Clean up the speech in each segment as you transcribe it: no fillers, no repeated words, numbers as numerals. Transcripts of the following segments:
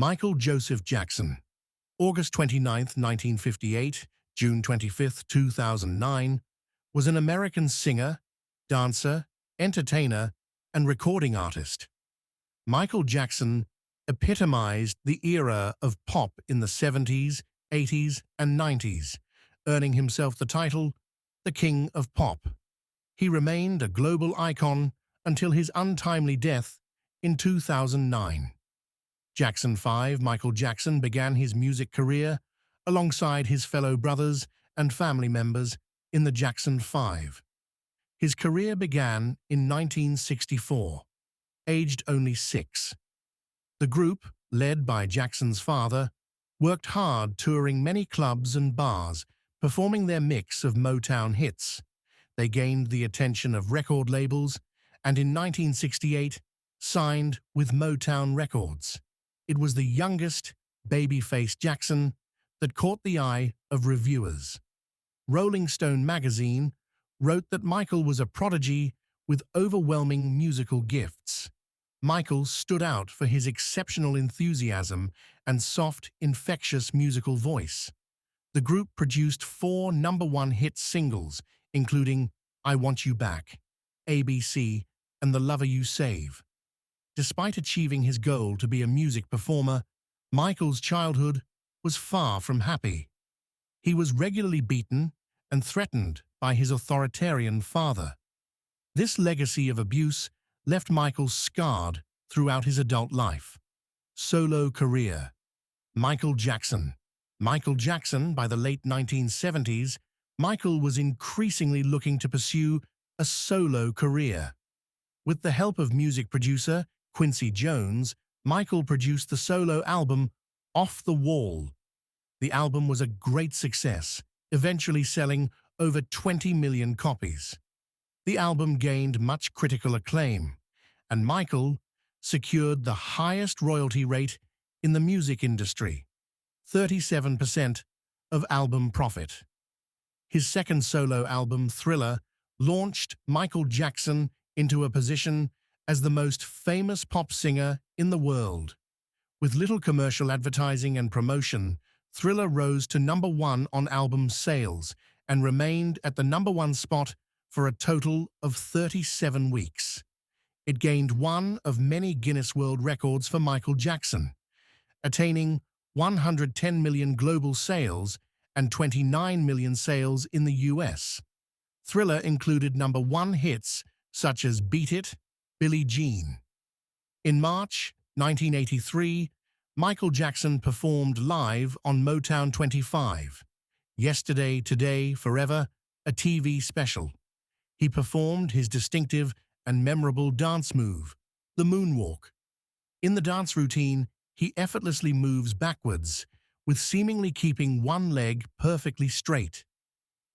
Michael Joseph Jackson, August 29, 1958, June 25, 2009, was an American singer, dancer, entertainer, and recording artist. Michael Jackson epitomized the era of pop in the 70s, 80s, and 90s, earning himself the title, the King of Pop. He remained a global icon until his untimely death in 2009. Jackson 5 Michael Jackson began his music career alongside his fellow brothers and family members in the Jackson 5. His career began in 1964, aged only 6. The group, led by Jackson's father, worked hard touring many clubs and bars, performing their mix of Motown hits. They gained the attention of record labels and in 1968 signed with Motown Records. It was the youngest, baby-faced Jackson that caught the eye of reviewers. Rolling Stone magazine wrote that Michael was a prodigy with overwhelming musical gifts. Michael stood out for his exceptional enthusiasm and soft, infectious musical voice. The group produced 4 number-1 hit singles, including I Want You Back, ABC, and The Lover You Save. Despite achieving his goal to be a music performer, Michael's childhood was far from happy. He was regularly beaten and threatened by his authoritarian father. This legacy of abuse left Michael scarred throughout his adult life. Solo career. Michael Jackson. Michael Jackson, by the late 1970s, Michael was increasingly looking to pursue a solo career. With the help of music producer Quincy Jones, Michael produced the solo album Off the Wall. The album was a great success, eventually selling over 20 million copies. The album gained much critical acclaim, and Michael secured the highest royalty rate in the music industry, 37% of album profit. His second solo album, Thriller, launched Michael Jackson into a position as the most famous pop singer in the world. With little commercial advertising and promotion, Thriller rose to #1 on album sales and remained at the #1 spot for a total of 37 weeks. It gained one of many Guinness World Records for Michael Jackson, attaining 110 million global sales and 29 million sales in the US. Thriller included #1 hits such as Beat It, Billie Jean. In March 1983, Michael Jackson performed live on Motown 25, Yesterday, Today, Forever, a TV special. He performed his distinctive and memorable dance move, the moonwalk. In the dance routine, he effortlessly moves backwards, with seemingly keeping one leg perfectly straight.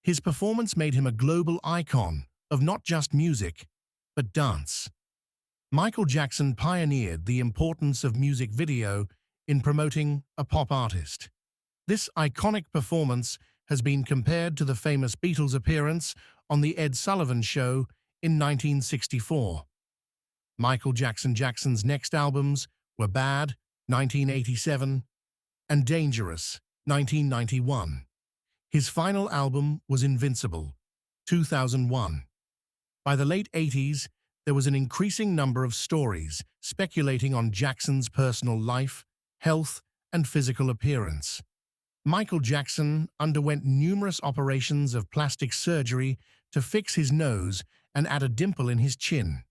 His performance made him a global icon of not just music, but dance. Michael Jackson pioneered the importance of music video in promoting a pop artist. This iconic performance has been compared to the famous Beatles' appearance on The Ed Sullivan Show in 1964. Michael Jackson's next albums were Bad, 1987, and Dangerous, 1991. His final album was Invincible, 2001. By the late 80s, there was an increasing number of stories speculating on Jackson's personal life, health, and physical appearance. Michael Jackson underwent numerous operations of plastic surgery to fix his nose and add a dimple in his chin.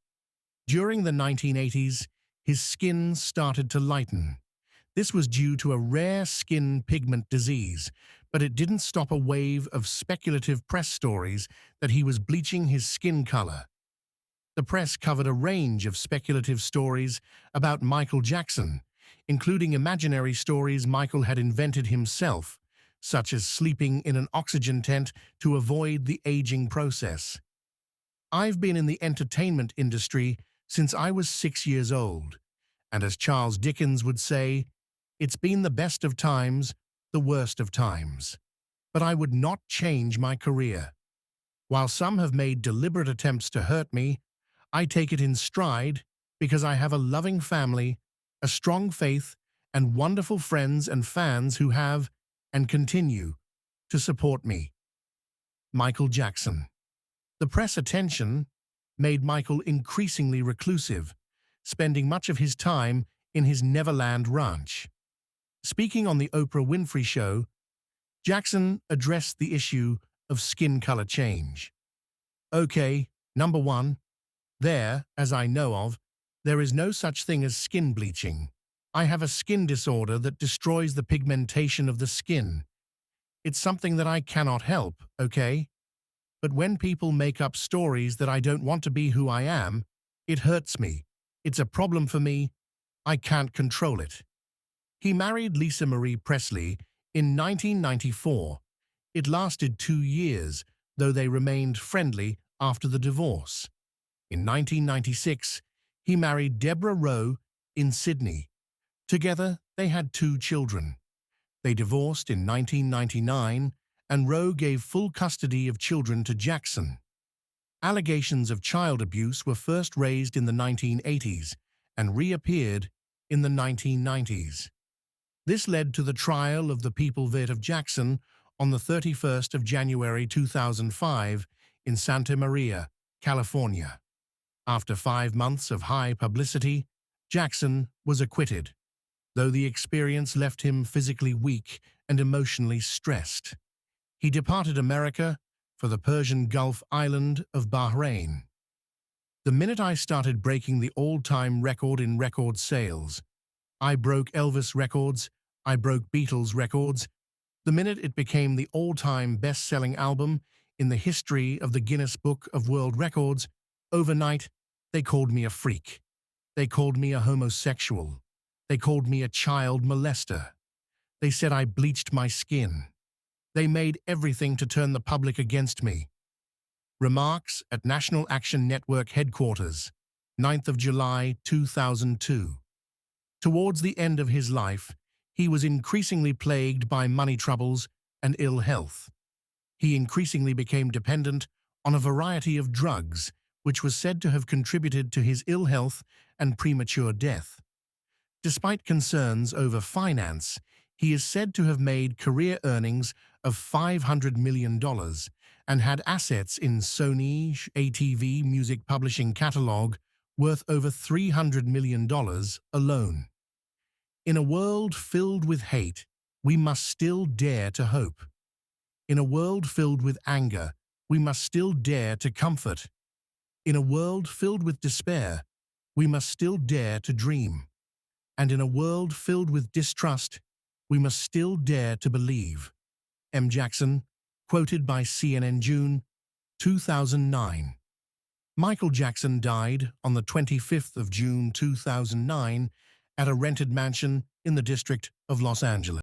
During the 1980s, his skin started to lighten. This was due to a rare skin pigment disease, but it didn't stop a wave of speculative press stories that he was bleaching his skin color. The press covered a range of speculative stories about Michael Jackson, including imaginary stories Michael had invented himself, such as sleeping in an oxygen tent to avoid the aging process. I've been in the entertainment industry since I was 6 years old, and as Charles Dickens would say, it's been the best of times, the worst of times. But I would not change my career. While some have made deliberate attempts to hurt me, I take it in stride because I have a loving family, a strong faith, and wonderful friends and fans who have and continue to support me. Michael Jackson. The press attention made Michael increasingly reclusive, spending much of his time in his Neverland ranch. Speaking on the Oprah Winfrey Show, Jackson addressed the issue of skin color change. Okay, number one, as I know of, there is no such thing as skin bleaching. I have a skin disorder that destroys the pigmentation of the skin. It's something that I cannot help, okay? But when people make up stories that I don't want to be who I am, it hurts me. It's a problem for me. I can't control it. He married Lisa Marie Presley in 1994. It lasted 2 years, though they remained friendly after the divorce. In 1996, he married Deborah Rowe in Sydney. Together, they had 2 children. They divorced in 1999, and Rowe gave full custody of children to Jackson. Allegations of child abuse were first raised in the 1980s and reappeared in the 1990s. This led to the trial of the people vet of Jackson on the 31st of January 2005 in Santa Maria, California. After 5 months of high publicity, Jackson was acquitted, though the experience left him physically weak and emotionally stressed. He departed America for the Persian Gulf island of Bahrain. The minute I started breaking the all-time record in record sales, I broke Elvis records, I broke Beatles records. The minute it became the all-time best-selling album in the history of the Guinness Book of World Records, overnight, they called me a freak. They called me a homosexual. They called me a child molester. They said I bleached my skin. They made everything to turn the public against me. Remarks at National Action Network headquarters, 9th of July 2002. Towards the end of his life, he was increasingly plagued by money troubles and ill health. He increasingly became dependent on a variety of drugs, which was said to have contributed to his ill health and premature death. Despite concerns over finance, he is said to have made career earnings of $500 million and had assets in Sony's ATV music publishing catalog worth over $300 million alone. In a world filled with hate, we must still dare to hope. In a world filled with anger, we must still dare to comfort. In a world filled with despair, we must still dare to dream. And in a world filled with distrust, we must still dare to believe. M. Jackson, quoted by CNN June 2009. Michael Jackson died on the 25th of June 2009 at a rented mansion in the district of Los Angeles.